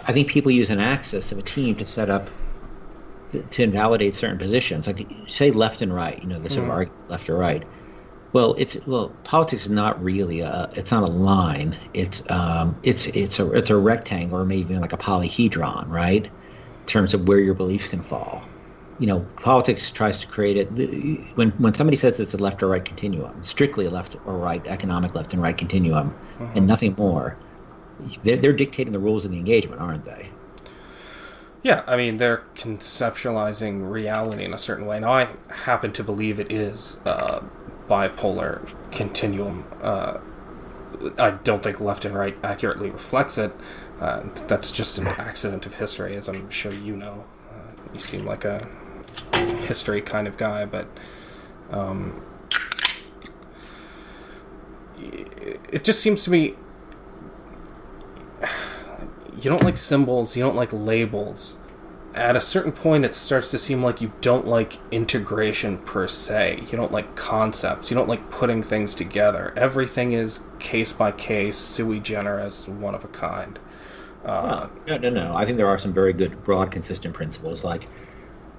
think people use an axis of a team to set up to invalidate certain positions. Like, say left and right, the sort of argument left or right. Well, politics is not really it's not a line. It's a rectangle, or maybe even like a polyhedron, right? In terms of where your beliefs can fall. Politics tries to create it. When somebody says it's a left or right continuum, strictly a left or right, economic left and right continuum, and nothing more, they're dictating the rules of the engagement, aren't they? Yeah, I mean, they're conceptualizing reality in a certain way. Now, I happen to believe it is bipolar continuum. I don't think left and right accurately reflects it. That's just an accident of history, as I'm sure you know. You seem like a history kind of guy, but it just seems to me you don't like symbols, you don't like labels. At a certain point, it starts to seem like you don't like integration per se. You don't like concepts. You don't like putting things together. Everything is case by case, sui generis, one of a kind. No. I think there are some very good, broad, consistent principles, like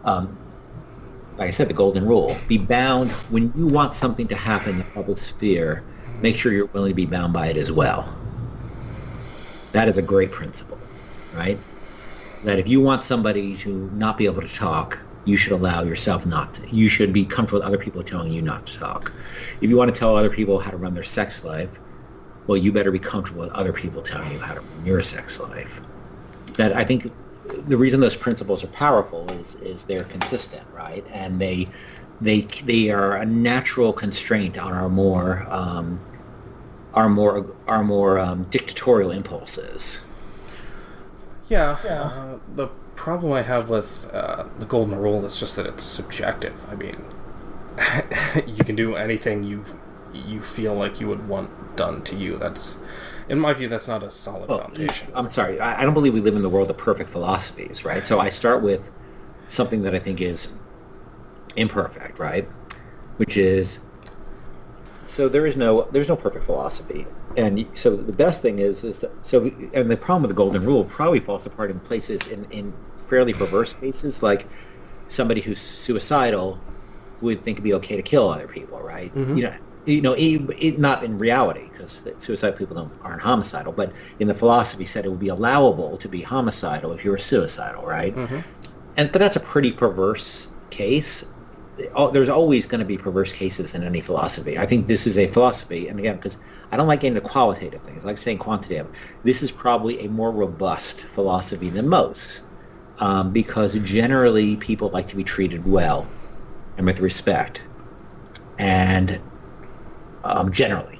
I said, the golden rule. Be bound when you want something to happen in the public sphere. Make sure you're willing to be bound by it as well. That is a great principle, right? That if you want somebody to not be able to talk, you should allow yourself not to. You should be comfortable with other people telling you not to talk. If you want to tell other people how to run their sex life, well, you better be comfortable with other people telling you how to run your sex life. That, I think, the reason those principles are powerful is they're consistent, right? And they are a natural constraint on our more dictatorial impulses. Yeah. The problem I have with the golden rule is just that it's subjective. I mean, you can do anything you feel like you would want done to you. That's, in my view, that's not a solid foundation. I'm sorry. I don't believe we live in the world of perfect philosophies, right? So I start with something that I think is imperfect, right? Which is, so there's no perfect philosophy. And so the best thing is that, and the problem with the golden rule probably falls apart in places in fairly perverse cases, like somebody who's suicidal would think it'd be okay to kill other people, right? Mm-hmm. Not in reality, because suicidal people aren't homicidal, but in the philosophy said it would be allowable to be homicidal if you were suicidal, right? Mm-hmm. But that's a pretty perverse case. There's always going to be perverse cases in any philosophy. I think this is a philosophy, and again, because I don't like getting into qualitative things, I like saying quantitative. This is probably a more robust philosophy than most, because generally people like to be treated well and with respect, and generally.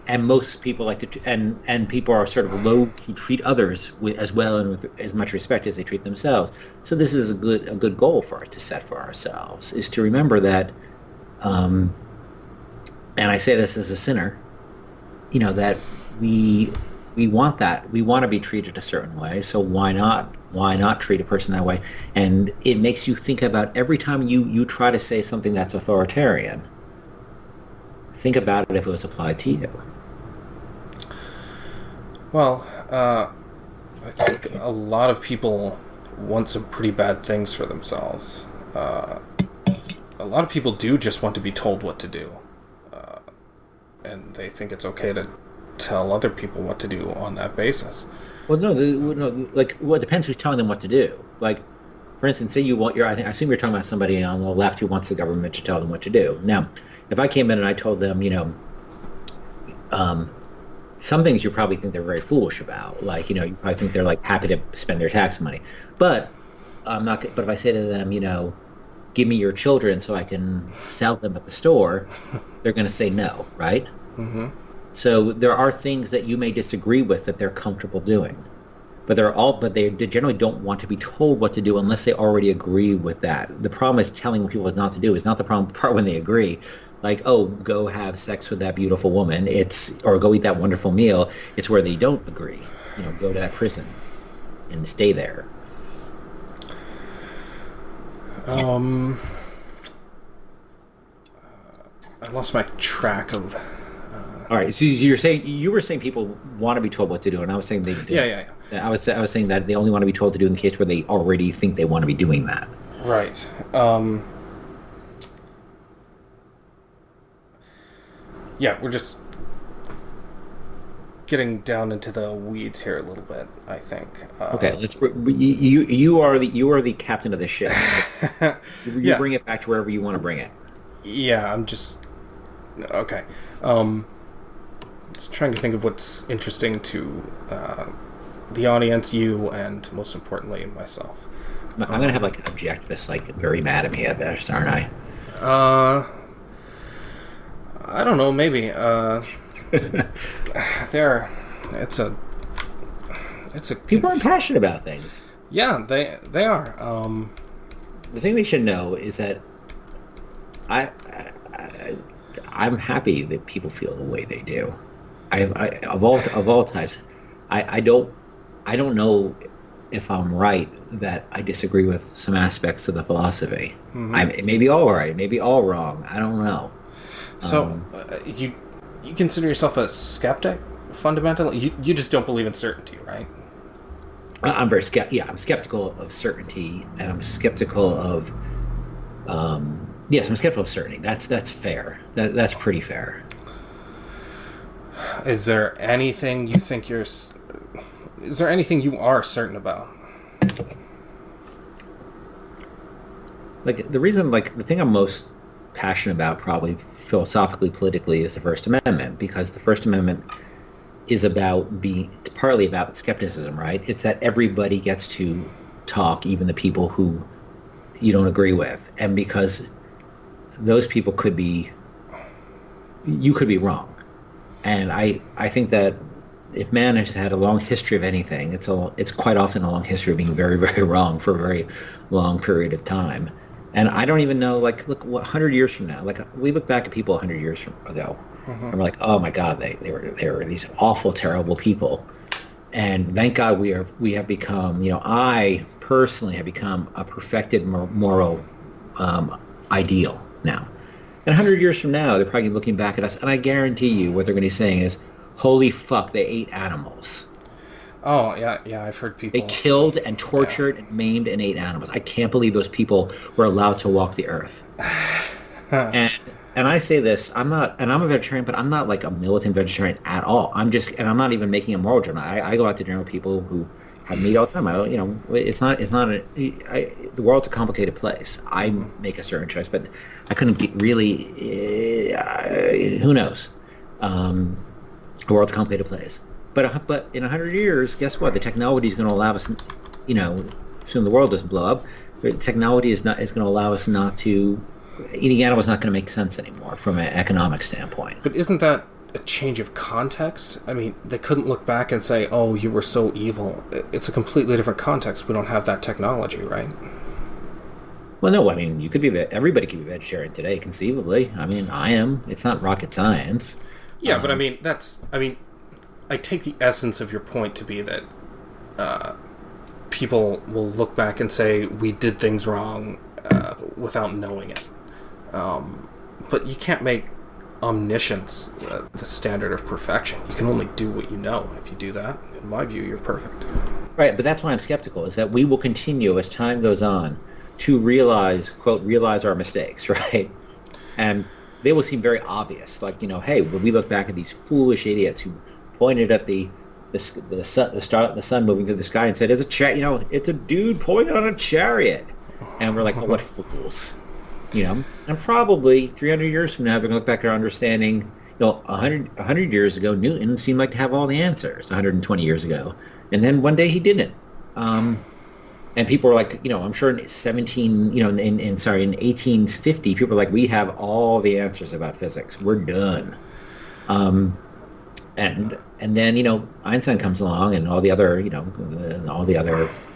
And most people like to, and people are sort of loath to treat others as well and with as much respect as they treat themselves. So this is a good goal for us to set for ourselves, is to remember that, and I say this as a sinner, that we want that. We want to be treated a certain way, so why not treat a person that way? And it makes you think about every time you try to say something that's authoritarian, think about it if it was applied to you. Well, I think a lot of people want some pretty bad things for themselves. A lot of people do just want to be told what to do. And they think it's okay to tell other people what to do on that basis. Well, no, like, well, it depends who's telling them what to do. Like, for instance, say I assume you're talking about somebody on the left who wants the government to tell them what to do. Now, if I came in and I told them, some things you probably think they're very foolish about, like, you probably think they're like happy to spend their tax money. But But if I say to them, give me your children so I can sell them at the store, they're going to say no, right? Mm-hmm. So there are things that you may disagree with that they're comfortable doing, but they generally don't want to be told what to do unless they already agree with that. The problem is telling people what not to do is not the part when they agree. Like, oh, go have sex with that beautiful woman. Or go eat that wonderful meal. It's where they don't agree. Go to that prison and stay there. I lost my track of. All right, so you were saying people want to be told what to do, and I was saying they do. Yeah. I was saying that they only want to be told to do in the case where they already think they want to be doing that. Right. Yeah, we're just getting down into the weeds here a little bit, I think. Okay, you are the captain of the ship. You bring it back to wherever you want to bring it. Yeah, I'm just okay. Just trying to think of what's interesting to the audience, you, and most importantly, myself. I'm gonna have like objectivists very mad at me at this, aren't I? I don't know. Maybe. It's a. People are passionate about things. Yeah, they are. The thing they should know is that I'm happy that people feel the way they do. Of all types, I don't know if I'm right that I disagree with some aspects of the philosophy. Mm-hmm. It may be all right, it may be all wrong. I don't know. So you consider yourself a skeptic fundamentally? You just don't believe in certainty, right? I'm very I'm skeptical of certainty, and I'm skeptical of yes, I'm skeptical of certainty. That's fair. That's pretty fair. Is there anything you think is there anything you are certain about? The thing I'm most passionate about, probably philosophically, politically, is the First Amendment, because the First Amendment is partly about skepticism, right? It's that everybody gets to talk, even the people who you don't agree with, and because those people you could be wrong. And I think that if man has had a long history of anything, it's quite often a long history of being very, very wrong for a very long period of time. And I don't even know, look, 100 years from now, we look back at people 100 years ago, mm-hmm. and we're like, oh my God, they were these awful, terrible people. And thank God we have become, I personally have become a perfected moral ideal now. And 100 years from now, they're probably looking back at us, and I guarantee you what they're going to be saying is, holy fuck, they ate animals. Oh, yeah, I've heard people... They killed and tortured and maimed and ate animals. I can't believe those people were allowed to walk the earth. And I say this, I'm a vegetarian, but I'm not like a militant vegetarian at all. I'm not even making a moral judgment. I go out to dinner with people who have meat all the time. The world's a complicated place. I make a certain choice, but I couldn't get really, who knows? The world's a complicated place. But in 100 years, guess what? The technology is going to allow us, soon the world doesn't blow up, the technology is going to allow us not to, eating animals is not going to make sense anymore from an economic standpoint. But isn't that a change of context? I mean, they couldn't look back and say, oh, you were so evil. It's a completely different context. We don't have that technology, right? Well, no, I mean, everybody could be vegetarian today, conceivably. I mean, I am. It's not rocket science. Yeah, but I take the essence of your point to be that people will look back and say we did things wrong without knowing it. But you can't make omniscience the standard of perfection. You can only do what you know. And if you do that, in my view, you're perfect. Right, but that's why I'm skeptical, is that we will continue as time goes on to realize, quote, realize our mistakes, right? And they will seem very obvious. Like, hey, when we look back at these foolish idiots who pointed at the sun moving through the sky and said, it's a dude pointed on a chariot. And we're like, oh, what fools. And probably 300 years from now, we're going to look back at our understanding, 100 years ago, Newton seemed like to have all the answers, 120 years ago. And then one day he didn't. And people were like, I'm sure in 1850, people were like, we have all the answers about physics. We're done. And then, Einstein comes along and all the other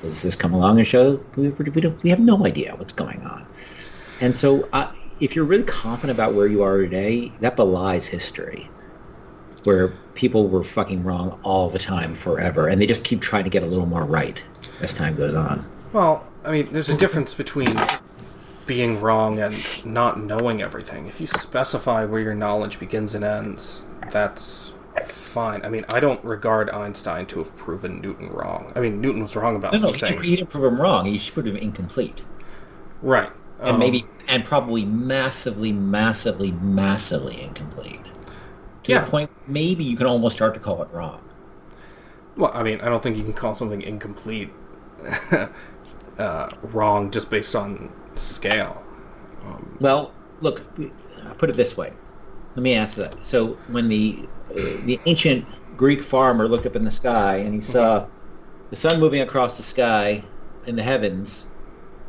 physicists come along and show we have no idea what's going on. And so if you're really confident about where you are today, that belies history, where people were fucking wrong all the time forever, and they just keep trying to get a little more right as time goes on. Well, I mean, there's a difference between being wrong and not knowing everything. If you specify where your knowledge begins and ends, that's fine. I mean, I don't regard Einstein to have proven Newton wrong. I mean, Newton was wrong about some things. He didn't prove him wrong. He should prove him incomplete. Right. And probably massively incomplete. To the point, maybe you can almost start to call it wrong. Well, I mean, I don't think you can call something incomplete wrong just based on scale. Well, look, I'll put it this way. Let me answer that. So when the ancient Greek farmer looked up in the sky and he saw the sun moving across the sky in the heavens,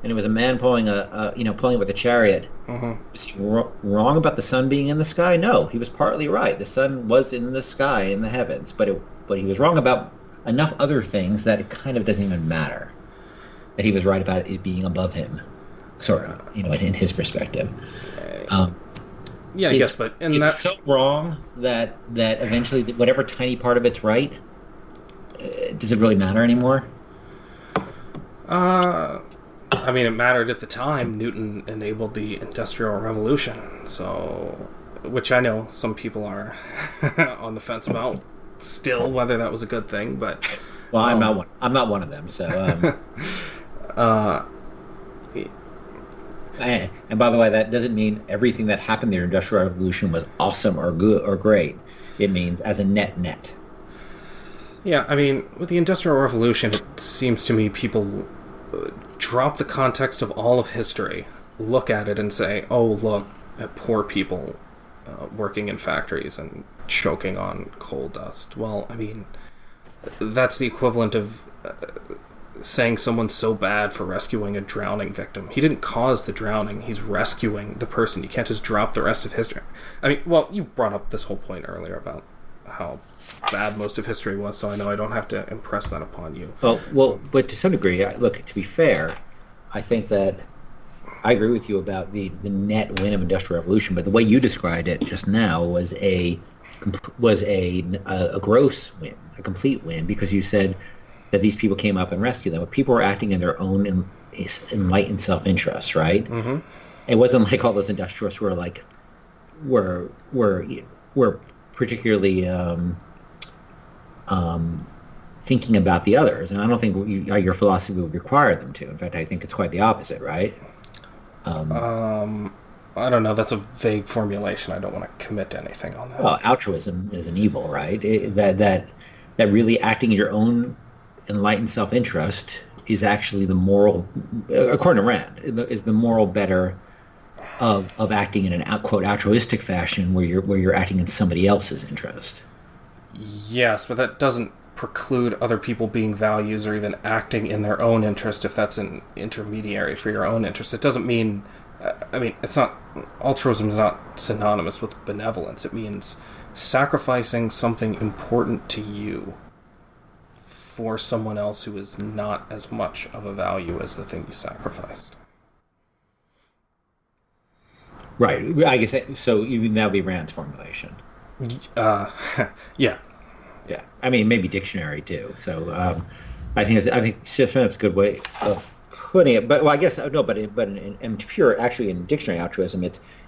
and it was a man pulling with a chariot. Was he wrong about the sun being in the sky? No, he was partly right. The sun was in the sky in the heavens, but he was wrong about enough other things that it kind of doesn't even matter. That he was right about it being above him, sort of, in his perspective. Yeah, I guess, but it's so wrong that eventually whatever tiny part of it's right, does it really matter anymore? I mean, it mattered at the time. Newton enabled the Industrial Revolution, which I know some people are on the fence about still, whether that was a good thing, but... Well, I'm not one of them, so... And by the way, that doesn't mean everything that happened in the Industrial Revolution was awesome or good or great. It means as a net. Yeah, I mean, with the Industrial Revolution, it seems to me people drop the context of all of history, look at it and say, oh, look at poor people working in factories and choking on coal dust. Well, I mean, that's the equivalent of saying someone's so bad for rescuing a drowning victim. He didn't cause the drowning. He's rescuing the person. You can't just drop the rest of history. I mean, well, you brought up this whole point earlier about how bad most of history was, so I know I don't have to impress that upon you. Well, but to some degree, look, to be fair, I think that I agree with you about the net win of Industrial Revolution, but the way you described it just now was a gross win, a complete win, because you said that these people came up and rescued them. But people were acting in their own enlightened self-interest, right? Mm-hmm. It wasn't like all those industrialists were particularly thinking about the others, and I don't think your philosophy would require them to. In fact, I think it's quite the opposite, right? I don't know. That's a vague formulation. I don't want to commit to anything on that. Well, altruism is an evil, right? That really acting in your own enlightened self-interest is actually the moral, according to Rand, is the moral better of acting in an quote altruistic fashion where you're acting in somebody else's interest. Yes, but that doesn't preclude other people being values or even acting in their own interest if that's an intermediary for your own interest. It doesn't mean, it's not, altruism is not synonymous with benevolence. It means sacrificing something important to you for someone else who is not as much of a value as the thing you sacrificed. Right. I guess so. Even that would be Rand's formulation. Yeah. Yeah. I mean, maybe dictionary too. So I think that's a good way of putting it. But well, I guess no. But in pure, actually, in dictionary altruism,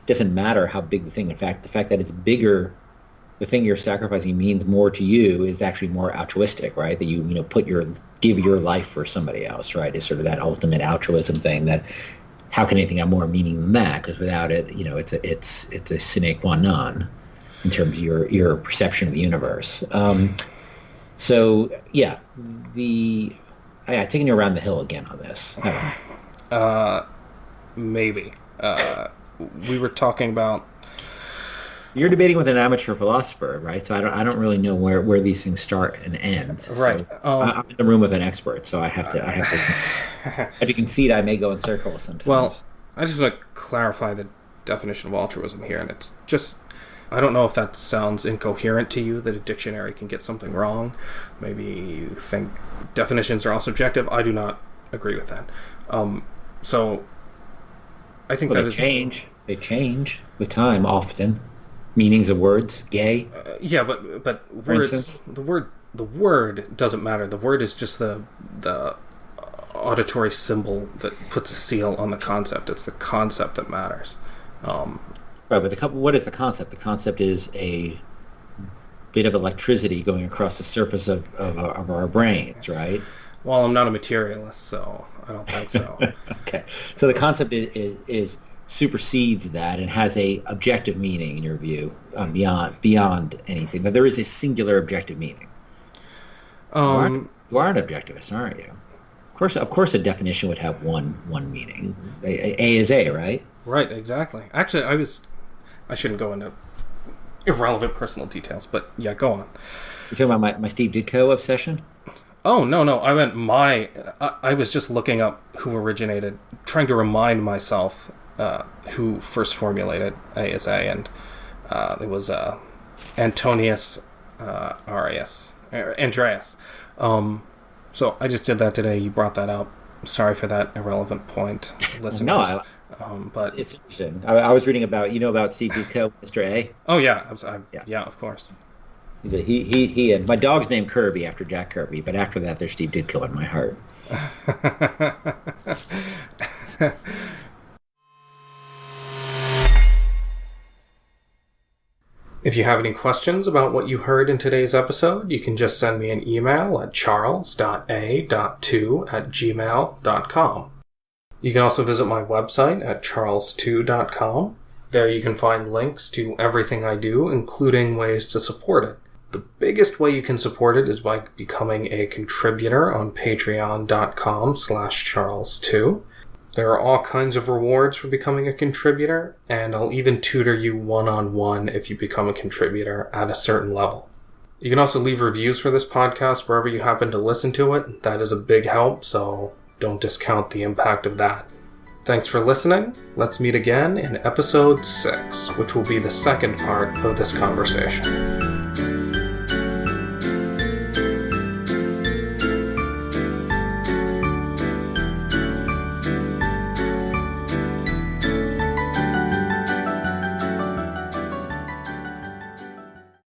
doesn't matter how big the thing. In fact, the fact that it's bigger, the thing you're sacrificing means more to you is actually more altruistic, right? That you give your life for somebody else, right? It's sort of that ultimate altruism thing that how can anything have more meaning than that? Because without it, it's a sine qua non in terms of your perception of the universe. So yeah, I taking you around the hill again on this. Maybe. We were talking about. You're debating with an amateur philosopher, right? So I don't really know where these things start and end. Right. So I'm in the room with an expert, so I have to concede I may go in circles sometimes. Well, I just want to clarify the definition of altruism here, and it's just, I don't know if that sounds incoherent to you, that a dictionary can get something wrong. Maybe you think definitions are all subjective. I do not agree with that. So I think that is... They change with time often. Meanings of words, gay. Yeah, but words. The word doesn't matter. The word is just the auditory symbol that puts a seal on the concept. It's the concept that matters. Right, but what is the concept? The concept is a bit of electricity going across the surface of our brains, right? Well, I'm not a materialist, so I don't think so. Okay, so the concept is supersedes that and has a objective meaning in your view, beyond anything. That there is a singular objective meaning. You are an objectivist, aren't you? Of course, a definition would have one meaning. A is A, right? Right, exactly. Actually, I shouldn't go into irrelevant personal details, but yeah, go on. You're talking about my Steve Ditko obsession? Oh, no. I meant I was just looking up who originated, trying to remind myself who first formulated A is A, and it was Antonius Andreas. So I just did that today. You brought that up. Sorry for that irrelevant point, listeners. No, but it's interesting. I was reading about Steve Ditko, Mr. A. Oh yeah, yeah, of course. He and my dog's named Kirby after Jack Kirby, but after that, there's Steve Ditko in my heart. If you have any questions about what you heard in today's episode, you can just send me an email at charles.a.2@gmail.com. You can also visit my website at charlestew.com. There you can find links to everything I do, including ways to support it. The biggest way you can support it is by becoming a contributor on patreon.com/charlestew. There are all kinds of rewards for becoming a contributor, and I'll even tutor you one-on-one if you become a contributor at a certain level. You can also leave reviews for this podcast wherever you happen to listen to it. That is a big help, so don't discount the impact of that. Thanks for listening. Let's meet again in episode 6, which will be the second part of this conversation.